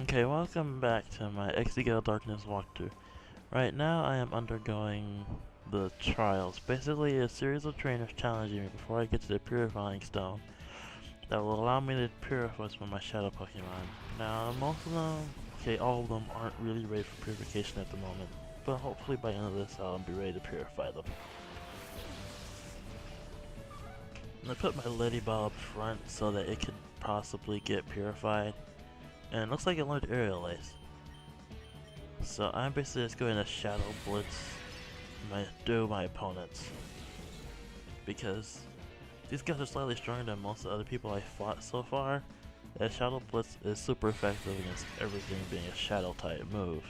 Okay, welcome back to my Gale Darkness walkthrough. Right now I am undergoing the trials, basically a series of trainers challenging me before I get to the purifying stone that will allow me to purify some of my shadow Pokemon. Now most of them, okay, all of them aren't really ready for purification at the moment, but hopefully by the end of this I'll be ready to purify them. And I put my Lady Ball up front so that it could possibly get purified, and it looks like it learned Aerial Ace. So I'm basically just going to Shadow Blitz my opponents. Because these guys are slightly stronger than most of the other people I fought so far. That Shadow Blitz is super effective against everything being a Shadow type move.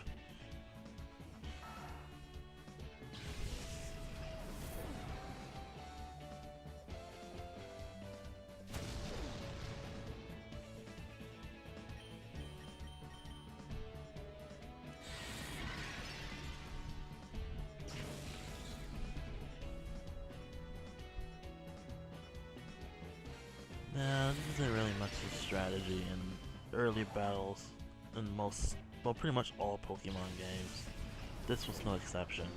Now, this isn't really much of a strategy in early battles in well, pretty much all Pokemon games. This was no exception,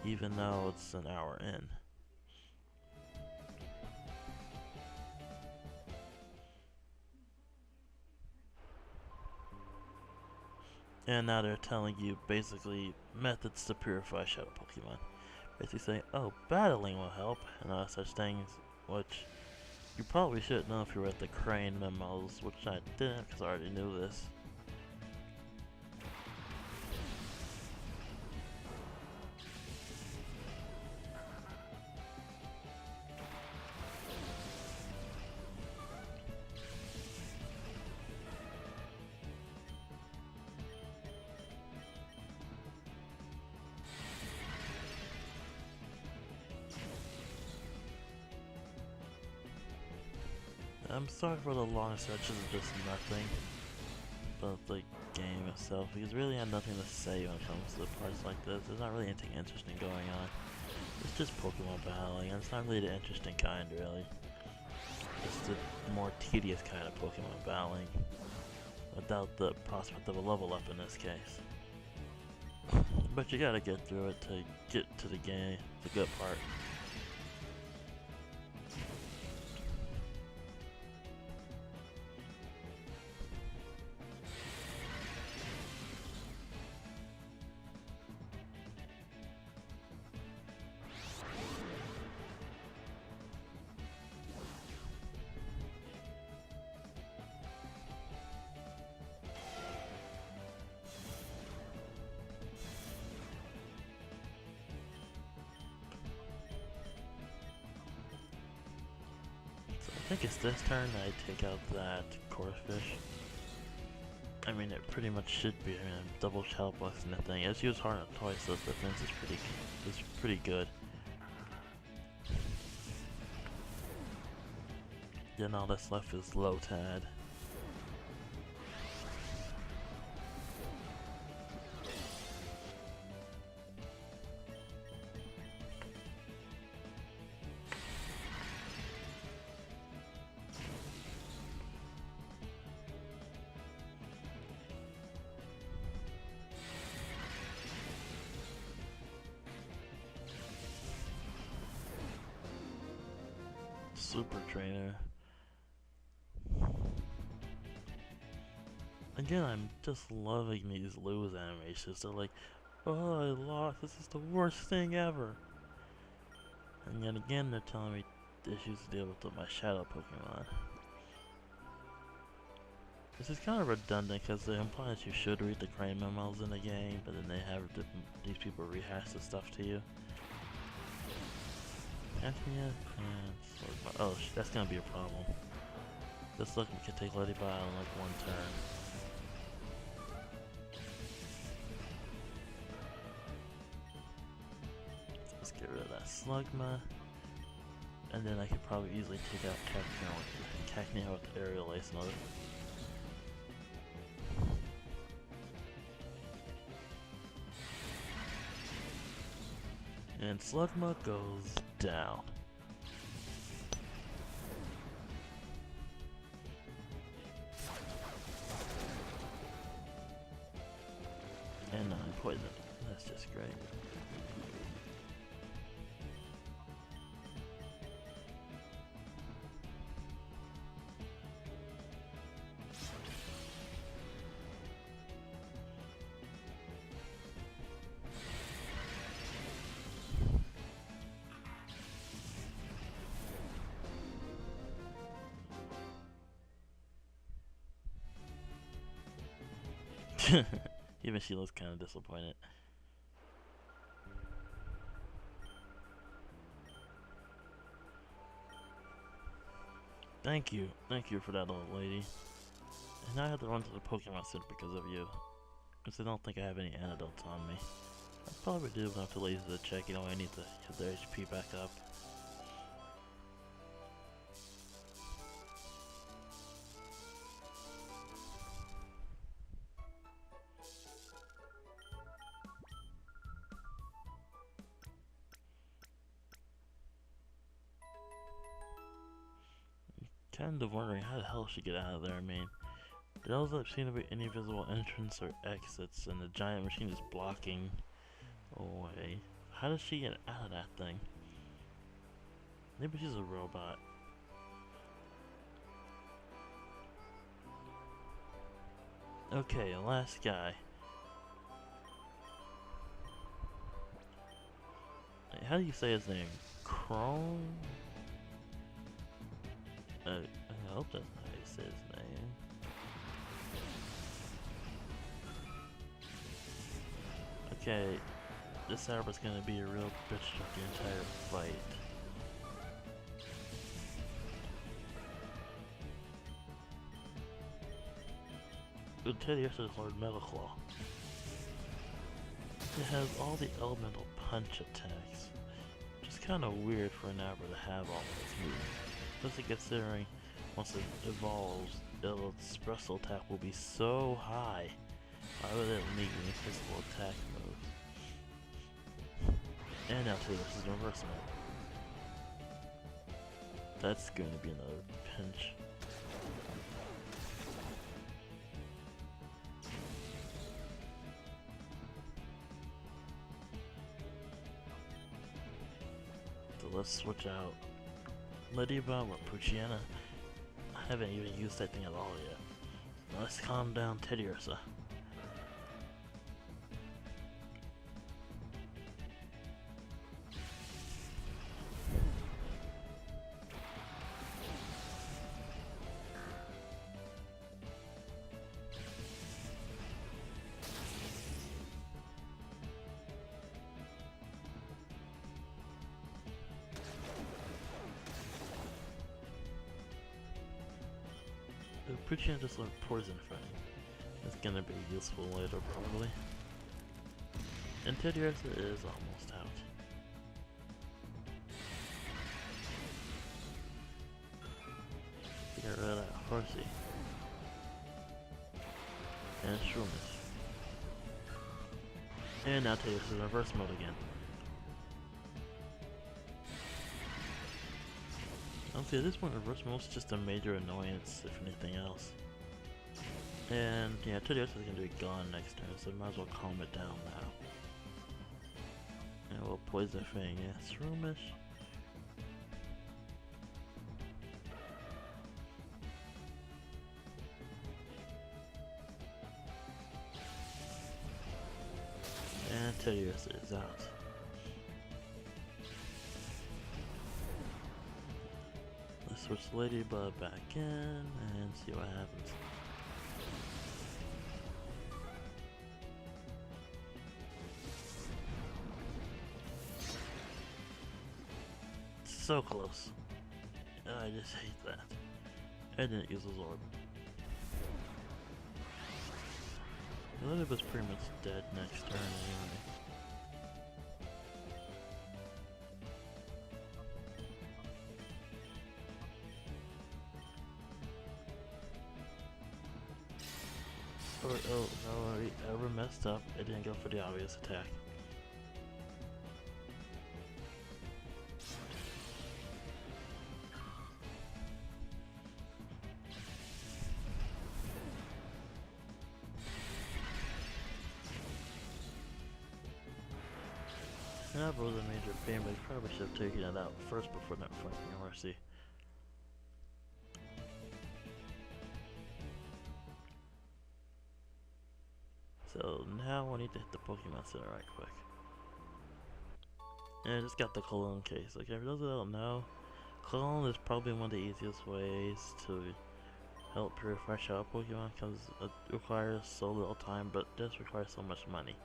even though it's an hour in. And now they're telling you basically methods to purify Shadow Pokemon. Basically saying, oh, battling will help, and all such things, which you probably should know if you read the Crane memos, which I didn't because I already knew this. I'm sorry for the long stretches of just nothing but the game itself, because really I have nothing to say when it comes to parts like this. There's not really anything interesting going on. It's just Pokemon battling, and it's not really the interesting kind, really. It's the more tedious kind of Pokemon battling, without the prospect of a level up in this case. But you gotta get through it to get to the game, the good part. I think it's this turn that I take out that Corphish. I mean, it pretty much should be. I mean, I'm double Shadow Blast and that thing. It's used hard on twice, so its defense is pretty good. Then all that's left is Lotad. Super Trainer. Again, I'm just loving these lose animations. They're like, oh, I lost. This is the worst thing ever. And yet again, they're telling me issues to deal with my Shadow Pokemon. This is kind of redundant because they imply that you should read the Crane memos in the game, but then they have these people rehash the stuff to you. Oh, that's gonna be a problem. This look, we can take Lady Ball in like one turn. Let's get rid of that Slugma. And then I could probably easily take out Cacnea with Aerial Ace and other. And Slugma goes down. And I'm poisoned. That's just great. Even she looks kind of disappointed. Thank you for that, old lady. And now I have to run to the Pokemon City because of you. Because I don't think I have any antidotes on me. I probably do, but I'm too lazy to check. You know, I need to get their HP back up. Kind of wondering how the hell she get out of there. I mean, there doesn't seem to be any visible entrance or exits, and the giant machine is blocking away. How does she get out of that thing? Maybe she's a robot. Okay, last guy. How do you say his name? Chrome? I hope that's how you say his name. Okay, this Cyber's gonna be a real bitch throughout the entire fight. Teddy is Lord Metal Claw. It has all the elemental punch attacks, which is kind of weird for an Abra to have all of its moves. Especially considering once it evolves, its special attack will be so high. Why would it need any physical attack moves? And now too, this is reverse mode. That's going to be another pinch. So let's switch out Ladybug or Poochyena. I haven't even used that thing at all yet. Now let's calm down Teddiursa. Poochyena just learned Poison Fang. It's gonna be useful later, probably. And Teddiursa is almost out. Get rid of that Horsey. And Shroomish. And now Teddiursa in reverse mode again. Honestly, at this point, reverse mode is just a major annoyance, if anything else. And yeah, Teddiursa is going to be gone next turn, so might as well calm it down now. And we'll Poison Fang, yeah, Shroomish. And Teddiursa is out. Switch Ladybug back in and see what happens. So close. I just hate that. I didn't use his orb. Ladybug's pretty much dead next turn anyway. Oh no, I ever messed up. I didn't go for the obvious attack. And that was a major pain, but he probably should have taken it out first before not fighting Mercy. So now I need to hit the Pokemon Center right quick. And I just got the Cologne case. Like, for those that don't know, Cologne is probably one of the easiest ways to help purify shadow Pokemon because it requires so little time, but does require so much money.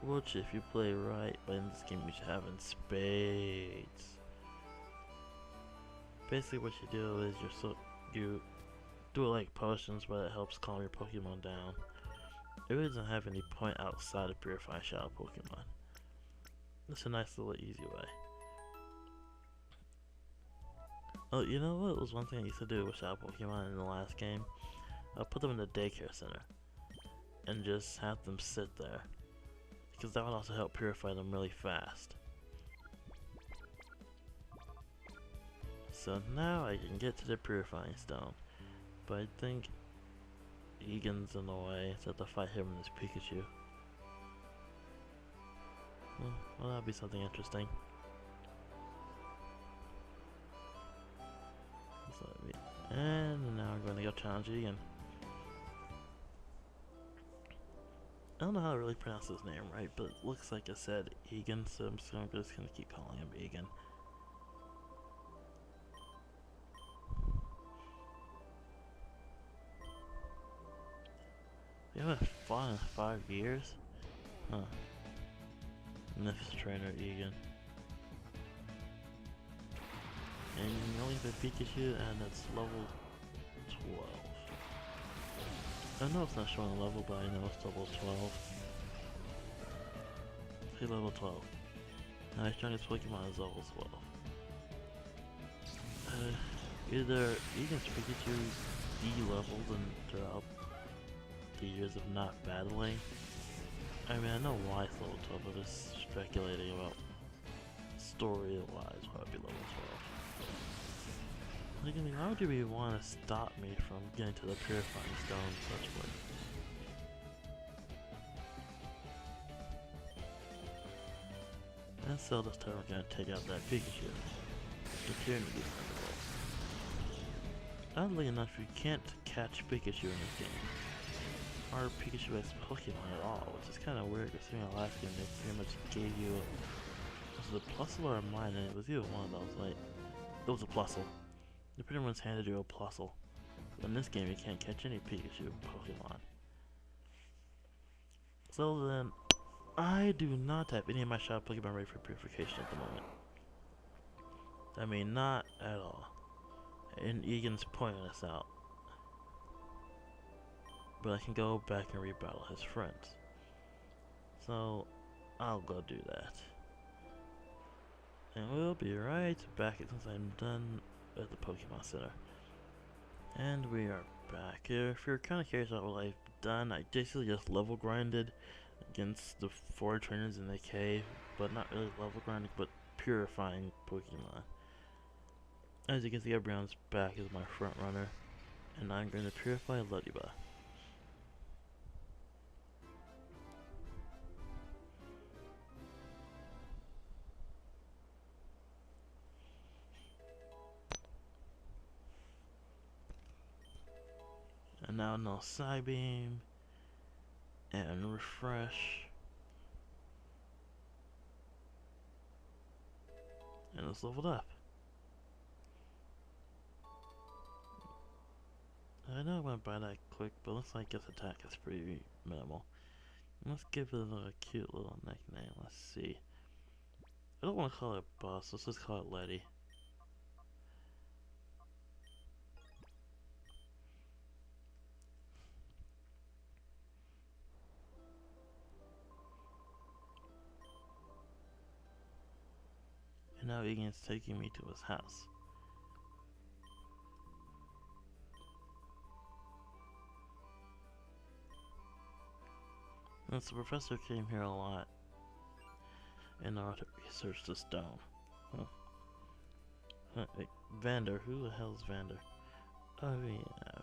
Which, if you play right, but in this game you should have in spades. Basically, what you do is you do it like potions, but it helps calm your Pokemon down. It really doesn't have any point outside of purifying shadow Pokemon. It's a nice little easy way. Oh, you know what was one thing I used to do with shadow Pokemon in the last game? I put them in the daycare center and just have them sit there, because that would also help purify them really fast. So now I can get to the purifying stone, but I think Egan's in the way, so I have to fight him and his Pikachu. Well, that'll be something interesting. And now I'm going to go challenge Egan. I don't know how to really pronounce his name right, but it looks like I said Egan, so I'm just going to keep calling him Egan. We haven't fought in 5 years? Huh. Nif's trainer Egan. And you only have a Pikachu, and it's level 12. I know it's not showing a level, but I know it's level 12. Hey, level 12. Now his strongest Pokemon is level 12. Either Egan's Pikachu de-leveled and throughout the years of not battling. I mean, I know why it's level 12, but just speculating about story-wise why it would be level 12. Like, I mean, why would you want to stop me from getting to the Purifying Stone in such way? And so this time we're gonna take out that Pikachu. Eternity Thunderbolt. Oddly enough, you can't catch Pikachu in this game. Or Pikachu-based Pokemon at all, which is kind of weird considering the last game they pretty much gave you was it a Plusle or a mine, and it was either one of those, like, it was a Plusle. They pretty much handed you a Plusle. But in this game you can't catch any Pikachu Pokemon. So then, I do not have any of my shop Pokemon ready for Purification at the moment. I mean, not at all. And Egan's pointing us out. But I can go back and rebattle his friends. So, I'll go do that. And we'll be right back since I'm done at the Pokemon Center. And we are back. If you're kind of curious about what I've done, I basically just level grinded against the 4 trainers in the cave, but not really level grinding, but purifying Pokemon. As you can see, Ebron's back is my front runner, and I'm going to purify Ludiba. And now no Psybeam, and refresh, and it's leveled up. I know I went by that quick, but looks like its attack is pretty minimal. Let's give it a cute little nickname. Let's see. I don't want to call it Boss, let's just call it Letty. And now Egan's taking me to his house. And so the professor came here a lot in order to research the stone. Wait, Vander, who the hell is Vander? Oh yeah.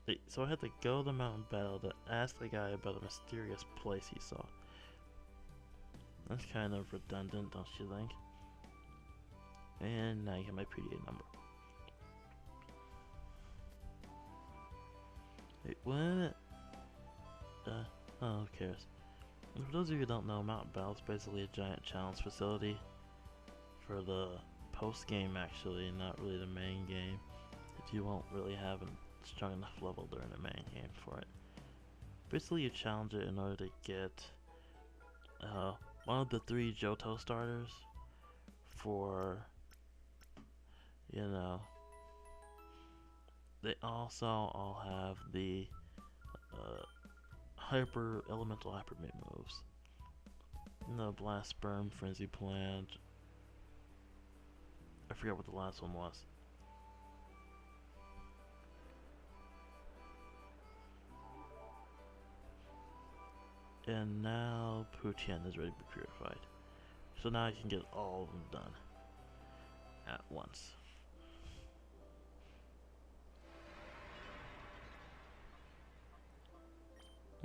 Wait, so I had to go to the mountain battle to ask the guy about a mysterious place he saw. That's kind of redundant, don't you think? And now you get my PDA number. Wait, what? Oh, who cares? For those of you who don't know, Mountain Battle is basically a giant challenge facility for the post-game, actually, not really the main game. If you won't really have a strong enough level during the main game for it. Basically, you challenge it in order to get one of the 3 Johto starters for, you know, they also all have the elemental hyper move moves. No, Blast Sperm, Frenzy Plant. I forget what the last one was. And now Putian is ready to be purified. So now I can get all of them done at once.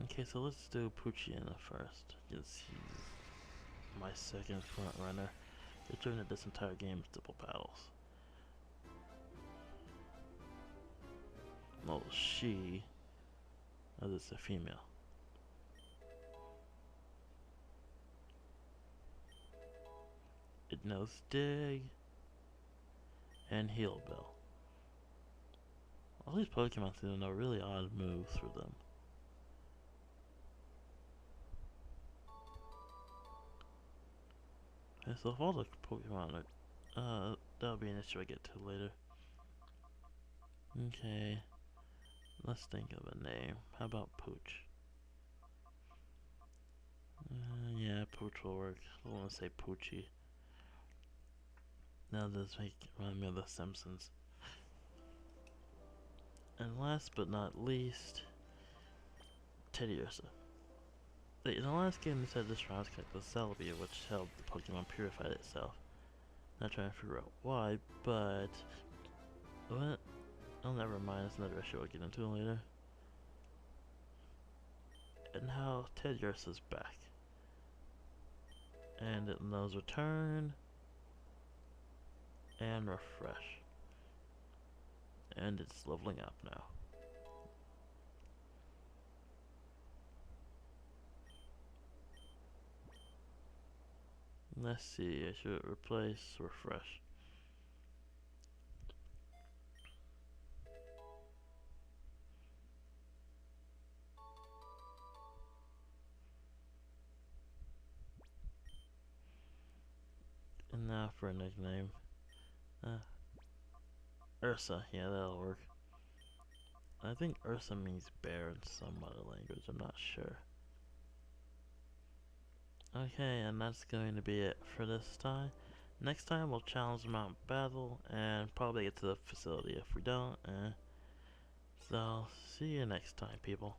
Okay, so let's do Putian first. Yes, he's my second front runner. During this entire game is double battles. Well, she, as it's a female. It knows Dig and Heal Bell. All these Pokemon seem to know really odd moves for them. Okay, so if all the Pokemon are, that'll be an issue I get to later. Okay, let's think of a name. How about Pooch? Yeah, Pooch will work. I don't want to say Poochie. Now this remind me of The Simpsons. And last but not least, Teddiursa. In the last game they said this round was connected to Celebi, which helped the Pokemon purify itself. Not trying to figure out why, but what? Oh, never mind. It's another issue I'll get into later. And now Teddiursa's back, and it knows Return and Refresh, and it's leveling up now. Let's see. I should replace Refresh. And now for a nickname. Ursa, yeah, that'll work. I think Ursa means bear in some other language, I'm not sure. Okay, and that's going to be it for this time. Next time we'll challenge Mount Battle and probably get to the facility if we don't. So, see you next time, people.